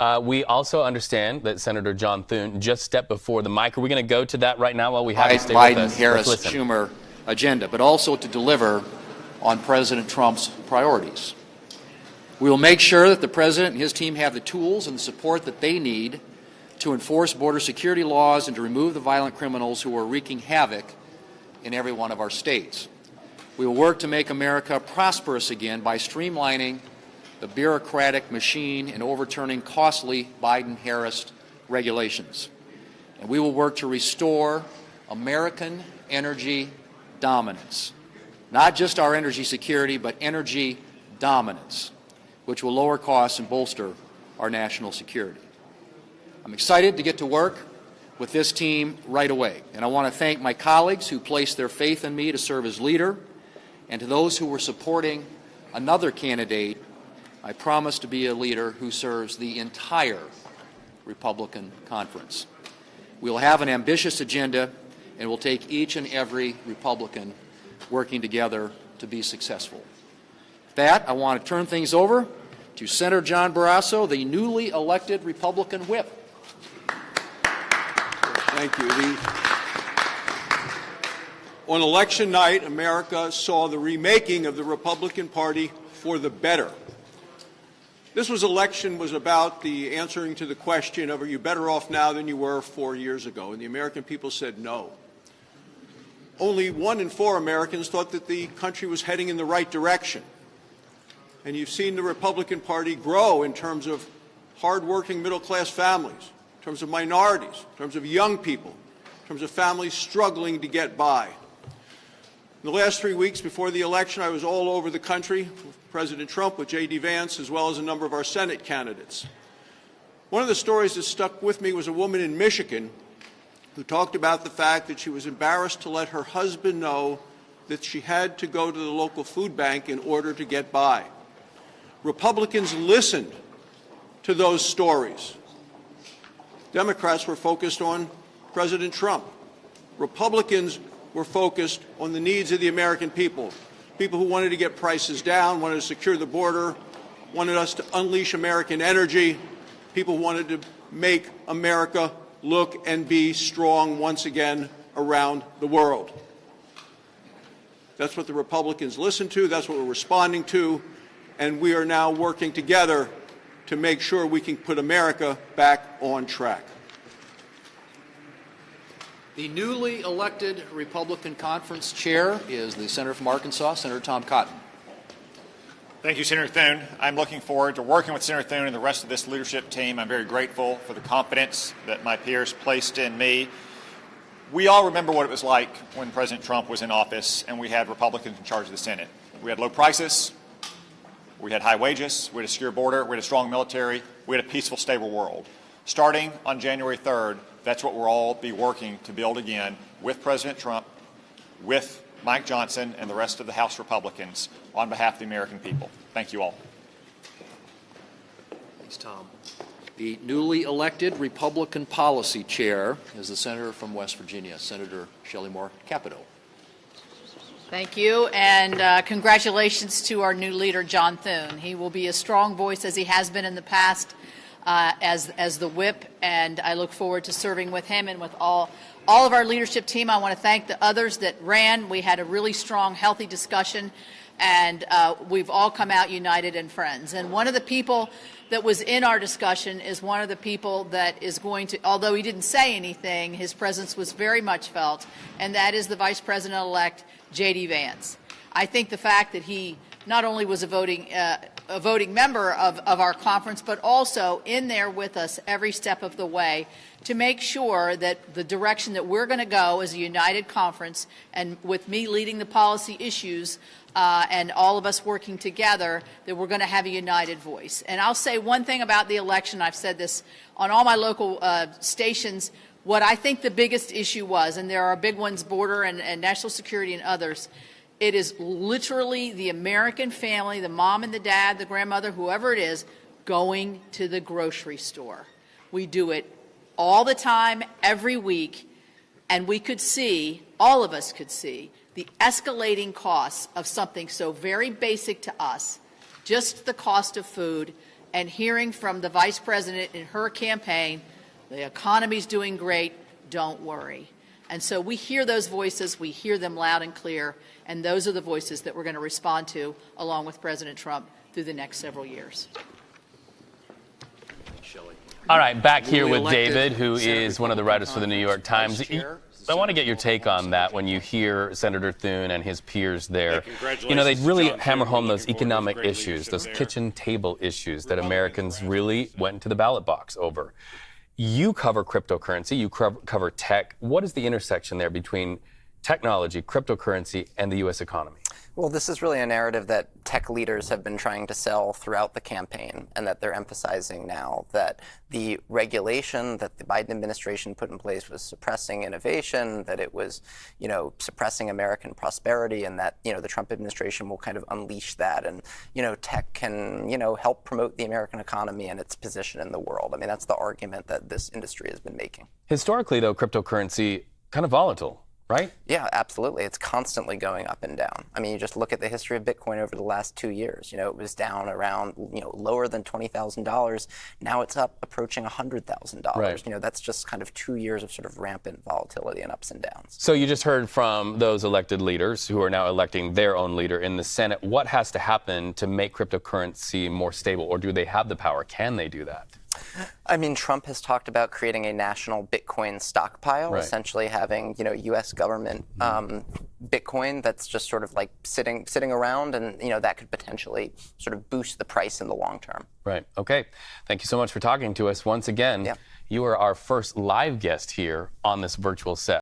We also understand that Senator John Thune just stepped before the mic. Are we going to go to that right now while we have you stay with us? Biden-Harris-Schumer agenda, but also to deliver on President Trump's priorities. We will make sure that the President and his team have the tools and the support that they need to enforce border security laws and to remove the violent criminals who are wreaking havoc in every one of our states. We will work to make America prosperous again by streamlining the bureaucratic machine and overturning costly Biden-Harris regulations. And we will work to restore American energy dominance. Not just our energy security, but energy dominance, which will lower costs and bolster our national security. I'm excited to get to work with this team right away, and I want to thank my colleagues who placed their faith in me to serve as leader, and to those who were supporting another candidate. I promise to be a leader who serves the entire Republican conference. We will have an ambitious agenda, and we'll take each and every Republican working together to be successful. With that, I want to turn things over to Senator John Barrasso, the newly elected Republican whip. Thank you. On election night, America saw the remaking of the Republican Party for the better. This election was about the answering to the question of, are you better off now than you were 4 years ago? And the American people said no. Only 1 in 4 Americans thought that the country was heading in the right direction. And you've seen the Republican Party grow in terms of hardworking middle-class families, in terms of minorities, in terms of young people, in terms of families struggling to get by. In the last 3 weeks before the election, I was all over the country with President Trump, with J.D. Vance, as well as a number of our Senate candidates. One of the stories that stuck with me was a woman in Michigan who talked about the fact that she was embarrassed to let her husband know that she had to go to the local food bank in order to get by. Republicans listened to those stories. Democrats were focused on President Trump. Republicans were focused on the needs of the American people, people who wanted to get prices down, wanted to secure the border, wanted us to unleash American energy, people who wanted to make America look and be strong once again around the world. That's what the Republicans listened to, that's what we're responding to, and we are now working together to make sure we can put America back on track. The newly elected Republican Conference Chair is the Senator from Arkansas, Senator Tom Cotton. Thank you, Senator Thune. I'm looking forward to working with Senator Thune and the rest of this leadership team. I'm very grateful for the confidence that my peers placed in me. We all remember what it was like when President Trump was in office and we had Republicans in charge of the Senate. We had low prices, we had high wages, we had a secure border, we had a strong military, we had a peaceful, stable world. Starting on January 3rd, that's what we'll all be working to build again with President Trump, with Mike Johnson, and the rest of the House Republicans on behalf of the American people. Thank you all. Thanks, Tom. The newly elected Republican Policy Chair is the Senator from West Virginia, Senator Shelley Moore Capito. Thank you, and congratulations to our new leader, John Thune. He will be a strong voice, as he has been in the past, as the whip, and I look forward to serving with him and with all of our leadership team. I want to thank the others that ran. We had a really strong, healthy discussion, and we've all come out united and friends. And one of the people that was in our discussion is one of the people that is going to, although he didn't say anything, his presence was very much felt, and that is the Vice President-elect, J.D. Vance. I think the fact that he not only was a voting member of our conference, but also in there with us every step of the way to make sure that the direction that we're going to go as a united conference, and with me leading the policy issues and all of us working together, that we're going to have a united voice. And I'll say one thing about the election. I've said this on all my local stations. What I think the biggest issue was, and there are big ones, border and national security and others, it is literally the American family, the mom and the dad, the grandmother, whoever it is, going to the grocery store. We do it all the time, every week, and we could see, all of us could see, the escalating costs of something so very basic to us, just the cost of food, and hearing from the vice president in her campaign, the economy's doing great, don't worry. And so we hear those voices, we hear them loud and clear, and those are the voices that we're going to respond to along with President Trump through the next several years. All right, back here with David, who is one of the writers for the New York Times. I want to get your take on that when you hear Senator Thune and his peers there. You know, they really hammer home those economic issues, those kitchen table issues that Americans really went into the ballot box over. You cover cryptocurrency, you cover tech. What is the intersection there between technology, cryptocurrency, and the U.S. economy? Well, this is really a narrative that tech leaders have been trying to sell throughout the campaign, and that they're emphasizing now that the regulation that the Biden administration put in place was suppressing innovation, that it was, suppressing American prosperity, and that, the Trump administration will kind of unleash that. And, tech can, help promote the American economy and its position in the world. I mean, that's the argument that this industry has been making. Historically, though, cryptocurrency, kind of volatile, right? Yeah, absolutely. It's constantly going up and down. I mean, you just look at the history of Bitcoin over the last 2 years. It was down around, lower than $20,000. Now it's up approaching $100,000. Right. That's just kind of 2 years of sort of rampant volatility and ups and downs. So you just heard from those elected leaders who are now electing their own leader in the Senate. What has to happen to make cryptocurrency more stable, or do they have the power? Can they do that? I mean, Trump has talked about creating a national Bitcoin stockpile, right. Essentially having, U.S. government Bitcoin that's just sort of like sitting around, and, that could potentially sort of boost the price in the long term. Right. Okay. Thank you so much for talking to us once again. Yeah. You are our first live guest here on this virtual set.